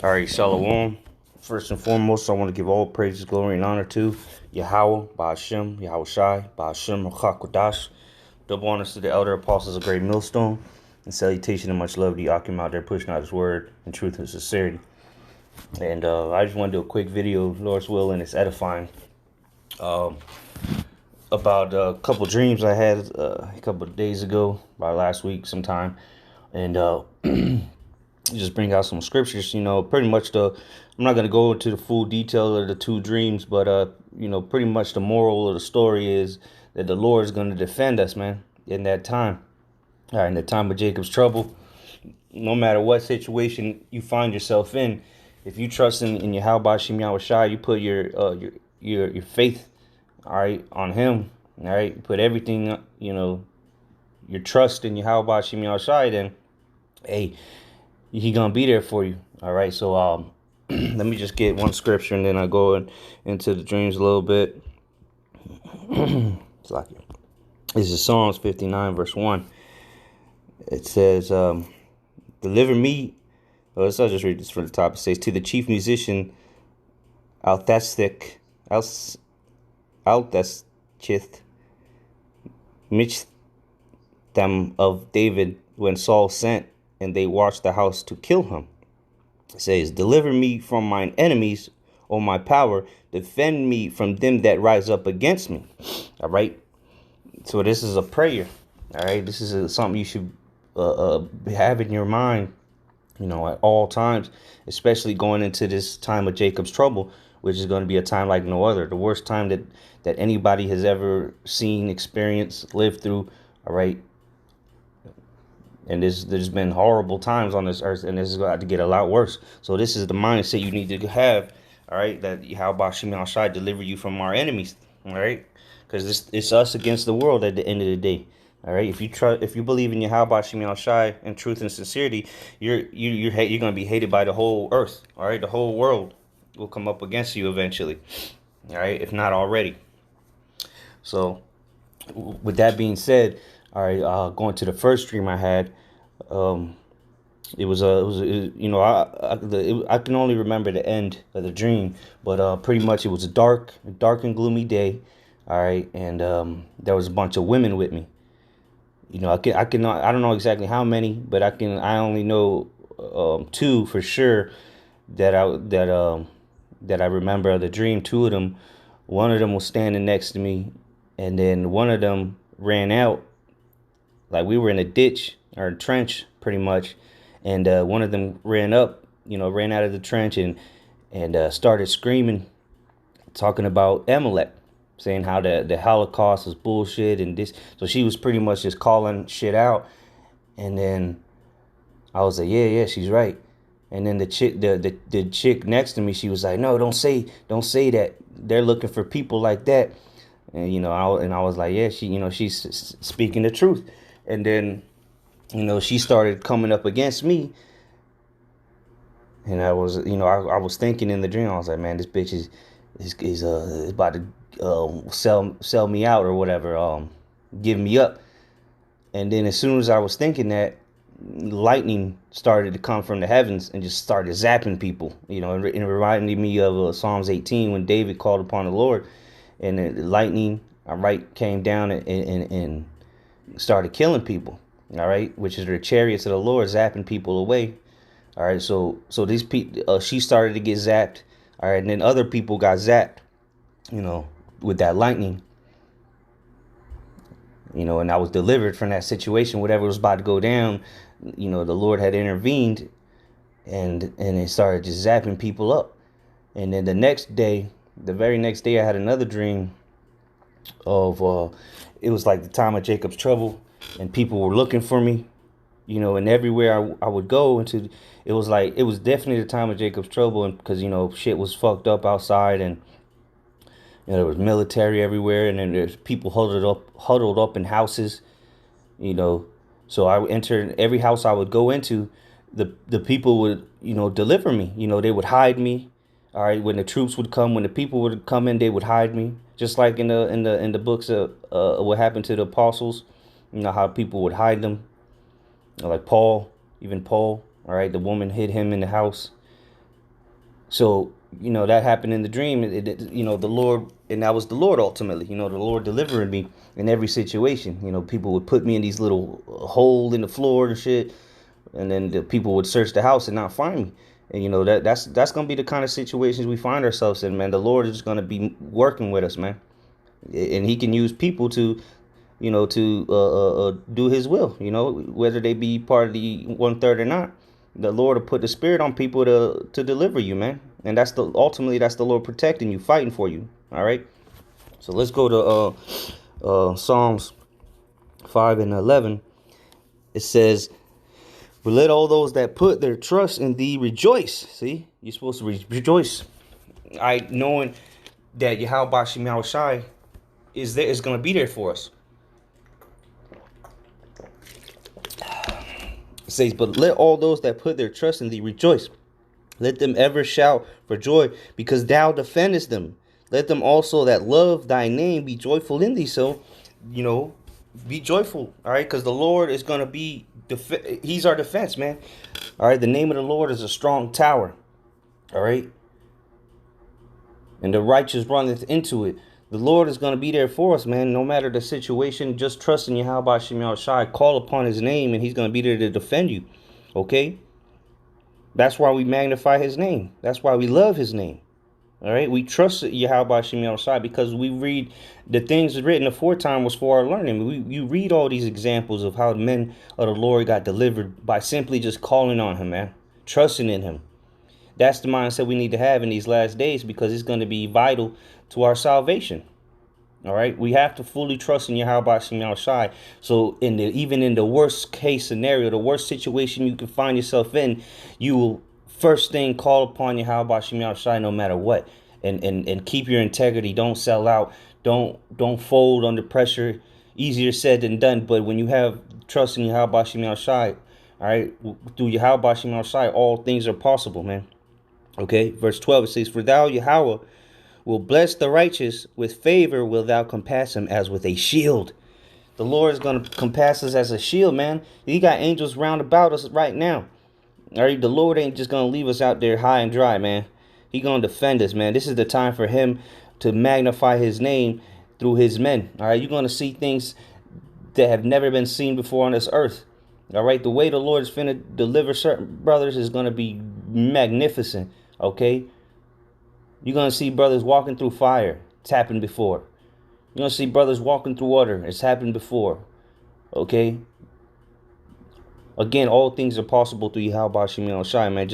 All right, Shalom. First and foremost, I want to give all praises, glory, and honor to Yahweh, Ba'ashem, Yahweh Shai, Ba'ashem, Ruach. Double honors to the elder apostles of Great Millstone, and salutation and much love to Yakim out there pushing out his word in truth and sincerity. And I just want to do a quick video, Lord's will, and it's edifying, about a couple dreams I had a couple of days ago, about last week sometime. And just bring out some scriptures, pretty much I'm not going to go into the full detail of the two dreams, but pretty much the moral of the story is that the Lord is going to defend us, man, in that time. All right, in the time of Jacob's trouble, no matter what situation you find yourself in, if you trust in Yahweh Shem Yahweh Shai, you put your faith, all right, on him, all right, you put everything, your trust in Yahweh Shem Yahweh Shai, then hey, he gonna be there for you. All right, so let me just get one scripture and then I go into the dreams a little bit. It's like this is Psalms 59 verse 1. It says, deliver me. I'll just read this from the top. It says, to the chief musician Althasthich Michtam of David, when Saul sent and they watched the house to kill him. It says, deliver me from mine enemies, O my power, defend me from them that rise up against me. All right. So this is a prayer. All right. This is something you should have in your mind, at all times, especially going into this time of Jacob's trouble, which is going to be a time like no other. The worst time that anybody has ever seen, experienced, lived through. All right. And there's been horrible times on this earth, and this is going to get a lot worse. So this is the mindset you need to have, all right, that Yahweh Shem Yahweh Shai deliver you from our enemies, all right? Because it's us against the world at the end of the day, all right? If you believe in Yahweh Shem Yahweh Shai in truth and sincerity, you're going to be hated by the whole earth, all right? The whole world will come up against you eventually, all right, if not already. So with that being said, all right, going to the first dream I had, I can only remember the end of the dream, but pretty much it was a dark and gloomy day, all right, and there was a bunch of women with me. I don't know exactly how many, but I only know two for sure that I remember of the dream. Two of them, one of them was standing next to me, and then one of them ran out. Like we were in a ditch or a trench pretty much. And one of them ran out of the trench and started screaming, talking about Amalek, saying how the Holocaust was bullshit and this. So she was pretty much just calling shit out. And then I was like, yeah, she's right. And then the chick next to me, she was like, no, don't say that. They're looking for people like that. And I was like, yeah, she's speaking the truth. And then she started coming up against me. And I was, I was thinking in the dream, I was like, man, this bitch is about to sell me out or whatever, give me up. And then as soon as I was thinking that, lightning started to come from the heavens and just started zapping people. It reminded me of Psalms 18 when David called upon the Lord, and the lightning, came down and started killing people. All right, which is the chariots of the Lord zapping people away. All right, so these people, she started to get zapped. All right, and then other people got zapped, with that lightning. And I was delivered from that situation. Whatever was about to go down, the Lord had intervened, and it started just zapping people up. And then the very next day, I had another dream of it was like the time of Jacob's trouble, and people were looking for me, and everywhere I would go into, it was definitely the time of Jacob's trouble, and because shit was fucked up outside, and there was military everywhere, and then there's people huddled up in houses, so I entered every house I would go into. The people would deliver me. They would hide me. All right, when the troops would come, when the people would come in, they would hide me, just like in the books of what happened to the apostles. How people would hide them, like Paul, even Paul. All right, the woman hid him in the house, So, that happened in the dream. The Lord, and that was the Lord ultimately, the Lord delivering me in every situation. People would put me in these little hole in the floor and shit. And then the people would search the house and not find me. And that's gonna be the kind of situations we find ourselves in, man. The Lord is gonna be working with us, man, and He can use people to, do His will. Whether they be part of the 1/3 or not. The Lord will put the Spirit on people to deliver you, man. And that's the Lord protecting you, fighting for you. All right. So let's go to Psalms 5:11. It says, but let all those that put their trust in thee rejoice. See, you're supposed to rejoice. Knowing that Yahweh Bashim Shai is going to be there for us. It says, but let all those that put their trust in thee rejoice. Let them ever shout for joy, because thou defendest them. Let them also that love thy name be joyful in thee. So, be joyful, all right? Because the Lord is going to be, He's our defense, man. All right, the name of the Lord is a strong tower, all right? And the righteous runneth into it. The Lord is going to be there for us, man. No matter the situation, just trust in Yahweh Shem Shai. Call upon His name, and He's going to be there to defend you, okay? That's why we magnify His name. That's why we love His name. All right, we trust Yahweh Shem Shai because we read the things written aforetime was for our learning. You read all these examples of how the men of the Lord got delivered by simply just calling on Him, man, trusting in Him. That's the mindset we need to have in these last days, because it's going to be vital to our salvation. All right, we have to fully trust in Yahweh Shem Shai. So even in the worst case scenario, the worst situation you can find yourself in, you will first thing call upon Yahweh Shem Shai no matter what, and keep your integrity. Don't sell out. Don't fold under pressure. Easier said than done. But when you have trust in Yahweh Shem Shai, all right, through Yahweh Shem Shai, all things are possible, man. Okay, verse 12, it says, for thou, Yahweh, will bless the righteous, with favor will thou compass him as with a shield. The Lord is going to compass us as a shield, man. He got angels round about us right now. All right, the Lord ain't just going to leave us out there high and dry, man. He going to defend us, man. This is the time for Him to magnify His name through His men. All right, you're going to see things that have never been seen before on this earth. All right, the way the Lord is finna deliver certain brothers is going to be magnificent. Okay, you're going to see brothers walking through fire. It's happened before. You're going to see brothers walking through water. It's happened before. Okay. Again, all things are possible through Yahweh Shem Shai, man.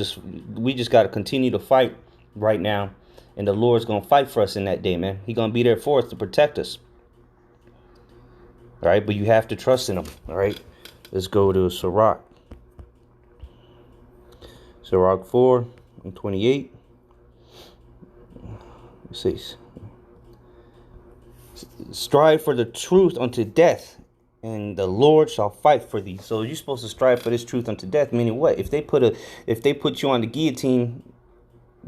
We just got to continue to fight right now. And the Lord's going to fight for us in that day, man. He's going to be there for us to protect us. All right. But you have to trust in Him. All right. Let's go to Sirach. Sirach 4:28. It says, strive for the truth unto death, and the Lord shall fight for thee. So you're supposed to strive for this truth unto death. Meaning what? If they put you on the guillotine,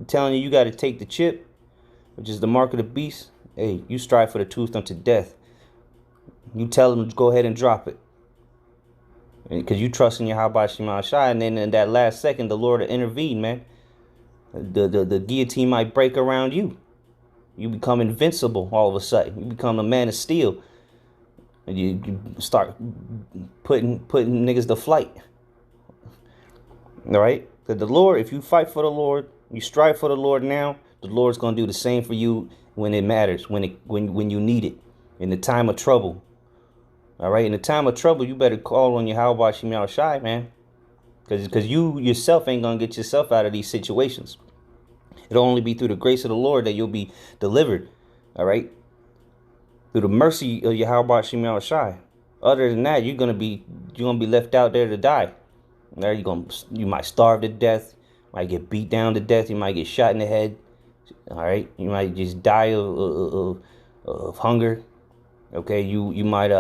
telling you got to take the chip, which is the mark of the beast, hey, you strive for the truth unto death. You tell them to go ahead and drop it, because you trust in Yahweh Shem Shai, and then in that last second, the Lord will intervene, man. The guillotine might break around you. You become invincible all of a sudden. You become a man of steel. And you start putting niggas to flight. All right? Because the Lord, if you fight for the Lord, you strive for the Lord now, the Lord's going to do the same for you when it matters, when you need it, in the time of trouble. All right? In the time of trouble, you better call on Yahweh Shem Shai, man. Because you yourself ain't going to get yourself out of these situations. It'll only be through the grace of the Lord that you'll be delivered. All right? Through the mercy of Yahweh Shem Shai. Other than that, you're gonna be left out there to die. There you might starve to death, might get beat down to death, you might get shot in the head. All right, you might just die of hunger. Okay, you might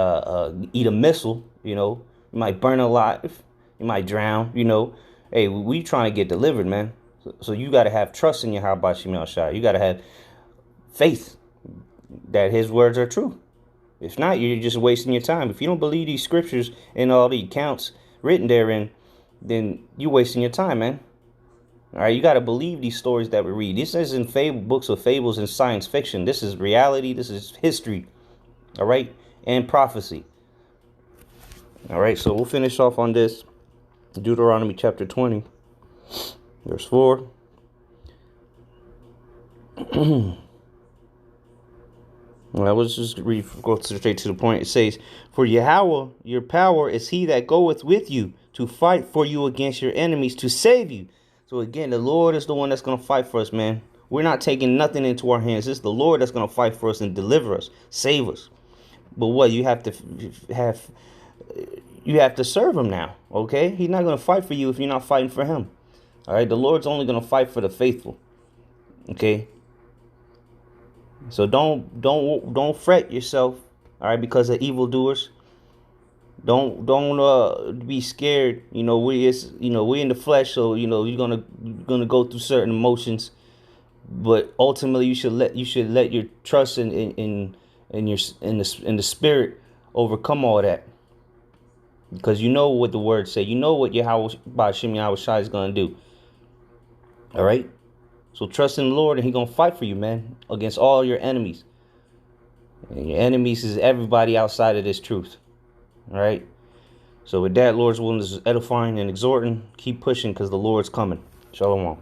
eat a missile. You might burn alive. You might drown. Hey, we trying to get delivered, man. So you got to have trust in Yahweh Shem Shai. You got to have faith that His words are true. If not, you're just wasting your time. If you don't believe these scriptures and all the accounts written therein, then you're wasting your time, man. All right, you got to believe these stories that we read. This isn't books of fables and science fiction. This is reality. This is history. All right, and prophecy. All right, so we'll finish off on this. Deuteronomy chapter 20, verse 4. I was just go straight to the point. It says, "For Yahweh, your power is he that goeth with you to fight for you against your enemies to save you." So again, the Lord is the one that's going to fight for us, man. We're not taking nothing into our hands. It's the Lord that's going to fight for us and deliver us, save us. But what you have to serve him now, okay? He's not going to fight for you if you're not fighting for him. All right, the Lord's only going to fight for the faithful. Okay? So don't fret yourself, all right, because of evildoers. Don't be scared. We in the flesh, so you're gonna go through certain emotions, but ultimately you should let your trust in the spirit overcome all that, because you know what the word say. You know what Yahweh Ba'Shem Yahweh Shai is gonna do. All right. So trust in the Lord, and He's going to fight for you, man, against all your enemies. And your enemies is everybody outside of this truth. All right? So with that, Lord's willing is edifying and exhorting. Keep pushing because the Lord's coming. Shalom.